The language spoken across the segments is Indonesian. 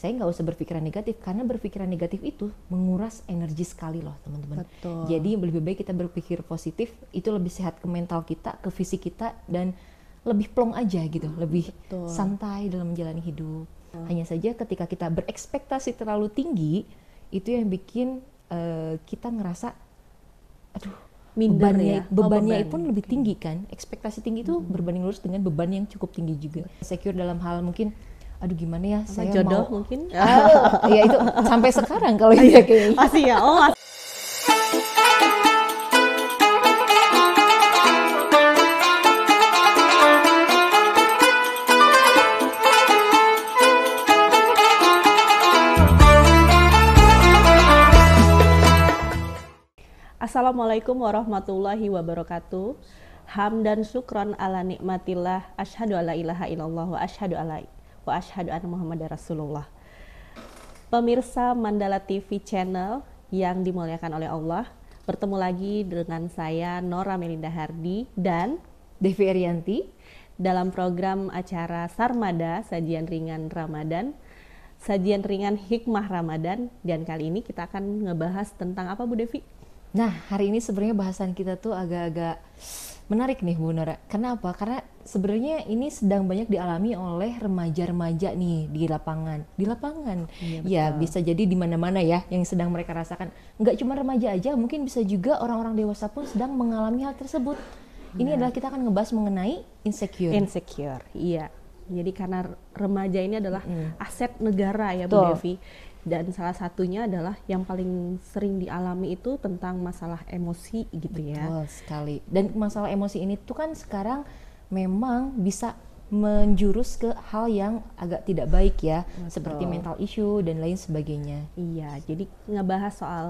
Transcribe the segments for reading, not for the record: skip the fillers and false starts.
saya nggak usah berpikiran negatif, karena berpikiran negatif itu menguras energi sekali loh teman-teman. Betul. Jadi lebih baik kita berpikir positif, itu lebih sehat ke mental kita, ke fisik kita, dan lebih plong aja gitu, lebih Betul. santai dalam menjalani hidup. Hanya saja ketika kita berekspektasi terlalu tinggi, itu yang bikin kita ngerasa, aduh, Minder ya? bebannya Beban. pun lebih tinggi kan. Ekspektasi tinggi itu berbanding lurus dengan beban yang cukup tinggi juga. Insecure dalam hal mungkin, aduh gimana ya, saya jodoh mau mungkin? ya itu sampai sekarang kalau dia kayaknya. Masih ya? Oh, masih. Assalamualaikum warahmatullahi wabarakatuh. Hamdan syukron ala nikmatillah. Asyhadu alla ilaha illallah wa asyhadu anna Muhammadar Rasulullah. Pemirsa Mandala TV Channel yang dimuliakan oleh Allah, bertemu lagi dengan saya Nora Melinda Hardi dan Devi Arianti dalam program acara Sarmada, sajian ringan Ramadan, sajian ringan hikmah Ramadan. Dan kali ini kita akan ngebahas tentang apa, Bu Devi? Nah, hari ini sebenarnya bahasan kita tuh agak-agak menarik nih Bu Nora. Kenapa? Karena sebenarnya ini sedang banyak dialami oleh remaja-remaja nih di lapangan. Di lapangan. Iya, Ya, bisa jadi di mana-mana ya yang sedang mereka rasakan. Nggak cuma remaja aja, mungkin bisa juga orang-orang dewasa pun sedang mengalami hal tersebut. Ini adalah kita akan ngebahas mengenai insecure. Insecure, iya. Jadi karena remaja ini adalah aset negara ya Bu Betul. Devi. Dan salah satunya adalah yang paling sering dialami itu tentang masalah emosi gitu ya. Betul sekali. Dan masalah emosi ini tuh kan sekarang memang bisa menjurus ke hal yang agak tidak baik ya. Betul. Seperti mental issue dan lain sebagainya. Iya, jadi ngebahas soal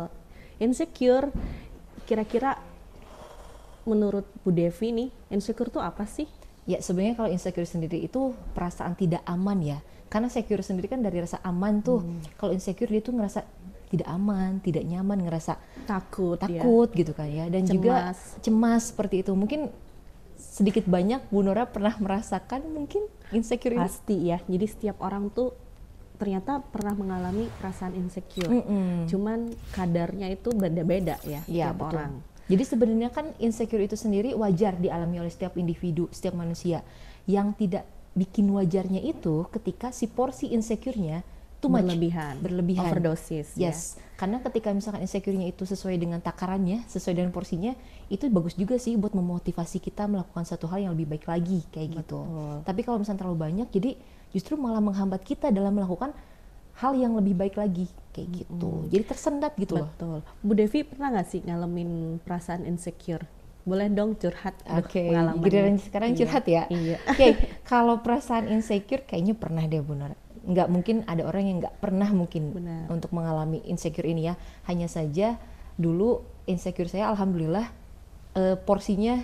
insecure, kira-kira menurut Bu Devi nih, insecure tuh apa sih? Ya sebenarnya kalau insecure sendiri itu perasaan tidak aman ya. Karena secure sendiri kan dari rasa aman tuh. Kalau insecure dia tuh ngerasa tidak aman, tidak nyaman, ngerasa Takut gitu kan ya. Dan juga cemas seperti itu. Mungkin sedikit banyak Bu Nora pernah merasakan mungkin insecure ini. Pasti ya. Jadi setiap orang tuh ternyata pernah mengalami perasaan insecure. Cuman kadarnya itu beda-beda ya, Iya, setiap betul. orang. Jadi sebenarnya kan insecure itu sendiri wajar dialami oleh setiap individu, setiap manusia. Yang tidak bikin wajarnya itu ketika si porsi insecure-nya too much, berlebihan, overdosis. Yes, karena ketika misalkan insecure-nya itu sesuai dengan takarannya, sesuai dengan porsinya, itu bagus juga sih buat memotivasi kita melakukan satu hal yang lebih baik lagi kayak gitu. Tapi kalau misalnya terlalu banyak, jadi justru malah menghambat kita dalam melakukan hal yang lebih baik lagi kayak gitu. Jadi tersendat gitu loh. Betul. Bu Devi pernah nggak sih ngalamin perasaan insecure? Boleh dong curhat pengalamannya. Giliran sekarang curhat ya. Iya. Oke, kalau perasaan insecure kayaknya pernah deh Bu Nora. Nggak mungkin ada orang yang nggak pernah mungkin untuk mengalami insecure ini ya. Hanya saja dulu insecure saya alhamdulillah porsinya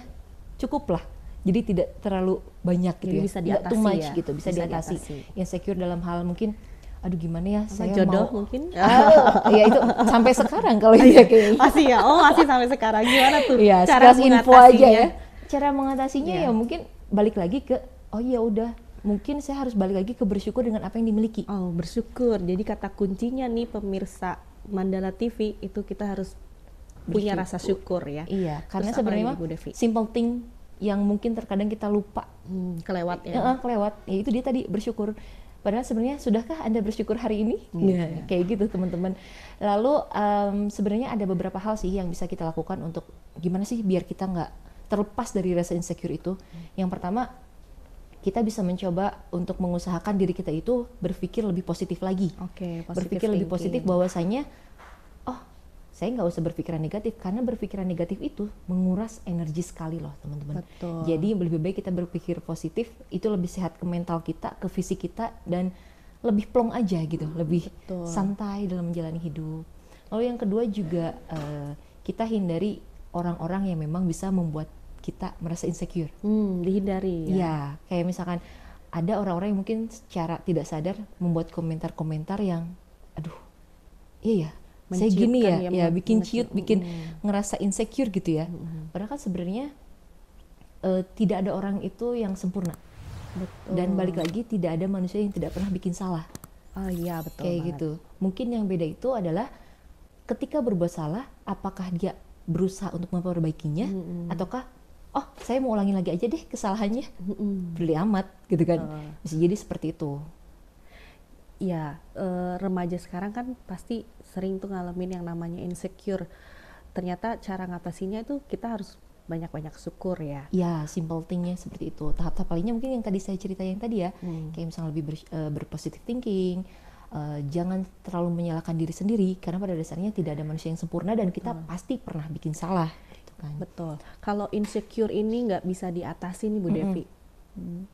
cukup lah. Jadi tidak terlalu banyak gitu. Jadi ya. bisa Nggak diatasi too much ya? gitu, bisa diatasi. Insecure dalam hal mungkin aduh gimana ya, saya jodoh mau mungkin? Ya itu sampai sekarang kalau dia kayaknya. Masih ya? Oh masih sampai sekarang. Gimana tuh Iya, cara info aja ya. Cara mengatasinya ya mungkin balik lagi ke oh ya udah, mungkin saya harus balik lagi ke bersyukur dengan apa yang dimiliki. Oh, bersyukur. Jadi kata kuncinya nih pemirsa Mandala TV itu kita harus punya rasa syukur ya. Iya, karena Terus sebenarnya simple thing yang mungkin terkadang kita lupa. Kelewat ya. Kelewat. Ya itu dia tadi bersyukur. Padahal sebenarnya sudahkah Anda bersyukur hari ini? Nah, kayak gitu teman-teman. Lalu sebenarnya ada beberapa hal sih yang bisa kita lakukan untuk gimana sih biar kita nggak terlepas dari rasa insecure itu. Yang pertama, kita bisa mencoba untuk mengusahakan diri kita itu berpikir lebih positif lagi. Berpikir lebih positif bahwasanya, oh saya nggak usah berpikiran negatif, karena berpikiran negatif itu menguras energi sekali loh teman-teman. Jadi lebih baik kita berpikir positif, itu lebih sehat ke mental kita, ke fisik kita, dan lebih plong aja gitu, lebih santai dalam menjalani hidup. Lalu yang kedua juga kita hindari orang-orang yang memang bisa membuat kita merasa insecure. Dihindari ya. Ya, kayak misalkan ada orang-orang yang mungkin secara tidak sadar membuat komentar-komentar yang aduh, iya ya, saya gini ya, bikin ciut, bikin ngerasa insecure gitu ya. Padahal kan sebenarnya tidak ada orang itu yang sempurna. Dan balik lagi tidak ada manusia yang tidak pernah bikin salah. Oh iya, betul Kayak banget. gitu. Mungkin yang beda itu adalah ketika berbuat salah, apakah dia berusaha untuk memperbaikinya, ataukah oh saya mau ulangin lagi aja deh kesalahannya, peduli amat gitu kan. Bisa jadi seperti itu. Ya, remaja sekarang kan pasti sering tuh ngalamin yang namanya insecure. Ternyata cara ngatasinnya itu kita harus banyak-banyak syukur ya. Ya, simple thingnya seperti itu. Tahap-tahap lainnya mungkin yang tadi saya ceritain tadi ya, kayak misalnya lebih berpositive thinking, jangan terlalu menyalahkan diri sendiri, karena pada dasarnya tidak ada manusia yang sempurna dan kita pasti pernah bikin salah. Gitu kan. Betul. Kalau insecure ini nggak bisa diatasi nih Bu Devi,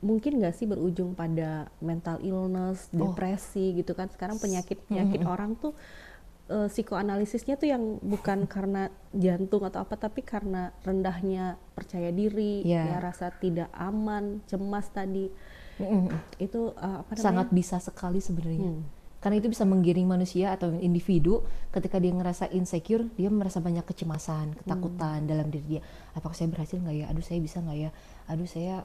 mungkin nggak sih berujung pada mental illness, depresi gitu kan? Sekarang penyakit orang tuh psikoanalisisnya tuh yang bukan karena jantung atau apa, tapi karena rendahnya percaya diri, ya rasa tidak aman, cemas tadi. Itu apa namanya? Sangat bisa sekali sebenarnya. Karena itu bisa menggiring manusia atau individu ketika dia ngerasa insecure, dia merasa banyak kecemasan, ketakutan dalam diri dia. Apakah saya berhasil nggak ya? Aduh saya bisa nggak ya? Aduh saya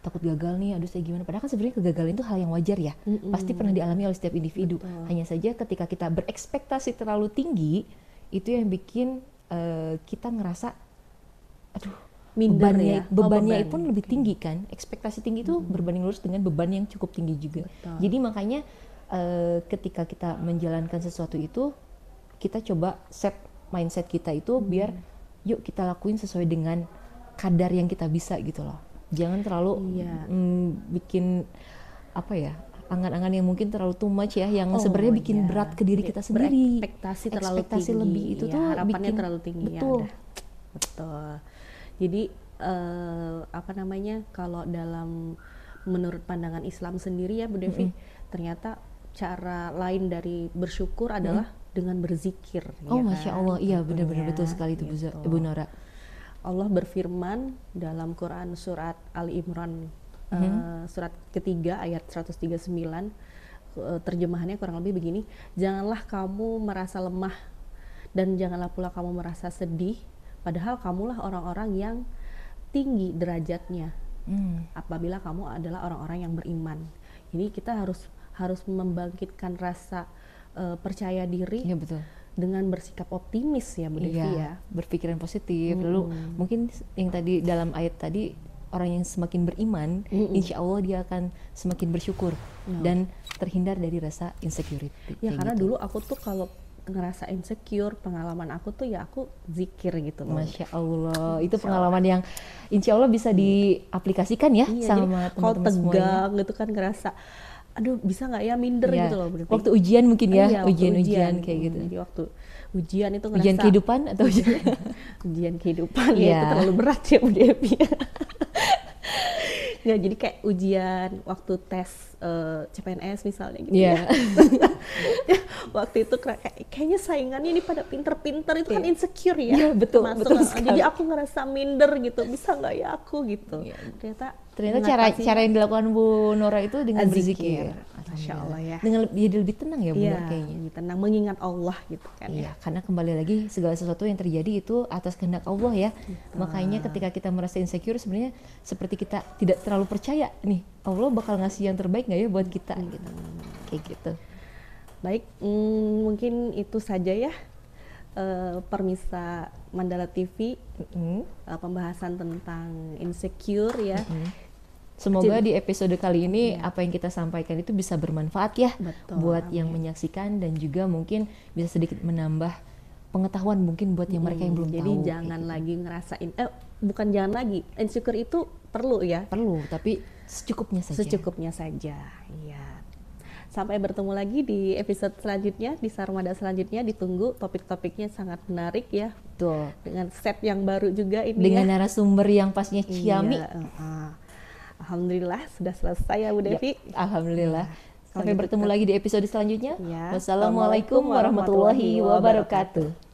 takut gagal nih. Aduh saya gimana? Padahal kan sebenarnya kegagalan itu hal yang wajar ya. Pasti pernah dialami oleh setiap individu. Betul. Hanya saja ketika kita berekspektasi terlalu tinggi, itu yang bikin kita ngerasa, aduh bebannya pun lebih tinggi kan. Ekspektasi tinggi itu berbanding lurus dengan beban yang cukup tinggi juga. Betul. Jadi makanya ketika kita menjalankan sesuatu itu, kita coba set mindset kita itu biar yuk kita lakuin sesuai dengan kadar yang kita bisa gitu loh. Jangan terlalu bikin apa ya, angan-angan yang mungkin terlalu too much ya, yang sebenarnya bikin berat ke diri kita sendiri. Ekspektasi terlalu tinggi. Lebih itu tuh harapannya bikin, terlalu tinggi. Betul. Ya, betul. Jadi apa namanya, kalau dalam menurut pandangan Islam sendiri ya Bu Devi, ternyata cara lain dari bersyukur adalah dengan berzikir. Oh, ya Masya kan? Allah, iya benar-benar betul sekali itu gitu. Ibu Nora. Allah berfirman dalam Quran surat Ali Imran surat ketiga ayat 139, terjemahannya kurang lebih begini: janganlah kamu merasa lemah dan janganlah pula kamu merasa sedih, padahal kamulah orang-orang yang tinggi derajatnya apabila kamu adalah orang-orang yang beriman. Jadi kita harus membangkitkan rasa percaya diri, ya, betul, dengan bersikap optimis ya Bu Devi ya. Berpikiran positif. Lalu mungkin yang tadi dalam ayat tadi, orang yang semakin beriman, insya Allah dia akan semakin bersyukur dan terhindar dari rasa insecurity. Ya karena dulu aku tuh kalau ngerasa insecure, pengalaman aku tuh ya aku zikir gitu loh. Masya Allah, itu pengalaman yang insya Allah bisa diaplikasikan ya sama teman-teman semuanya. Kalau tegang gitu kan ngerasa, aduh bisa nggak ya minder gitu loh. Waktu ujian mungkin ya, ujian kayak gitu. Jadi waktu ujian itu ngerasa ujian kehidupan atau ujian kehidupan ya itu terlalu berat ya Bu Devi. Ya jadi kayak ujian waktu tes CPNS misalnya gitu ya. Waktu itu kayaknya saingannya ini pada pinter-pinter, itu kan insecure ya. Iya betul, betul jadi aku ngerasa minder gitu, bisa nggak ya aku gitu. Ternyata cara yang dilakukan Bu Nora itu dengan berzikir. Masya Allah ya. Dengan jadi lebih tenang ya Bu Nora kayaknya. Lebih tenang, mengingat Allah gitu kan. Iya, karena kembali lagi segala sesuatu yang terjadi itu atas kehendak Allah ya. Makanya ketika kita merasa insecure, sebenarnya seperti kita tidak terlalu percaya nih, Allah bakal ngasih yang terbaik nggak ya buat kita gitu. Kayak gitu. Baik, mungkin itu saja ya Permisa Mandala TV, pembahasan tentang insecure ya. Semoga di episode kali ini apa yang kita sampaikan itu bisa bermanfaat ya. Betul, buat yang menyaksikan, dan juga mungkin bisa sedikit menambah pengetahuan mungkin buat yang mereka yang belum tahu. Jadi jangan lagi ngerasain, bukan jangan lagi, insecure itu perlu ya. Perlu, tapi secukupnya saja. Secukupnya saja, iya. Sampai bertemu lagi di episode selanjutnya, di Sarmada selanjutnya. Ditunggu, topik-topiknya sangat menarik ya. Betul. Dengan set yang baru juga ini. Dengan narasumber yang pastinya ciami. Alhamdulillah sudah selesai ya Bu Devi. Alhamdulillah. Sampai bertemu lagi di episode selanjutnya. Wassalamualaikum warahmatullahi wabarakatuh.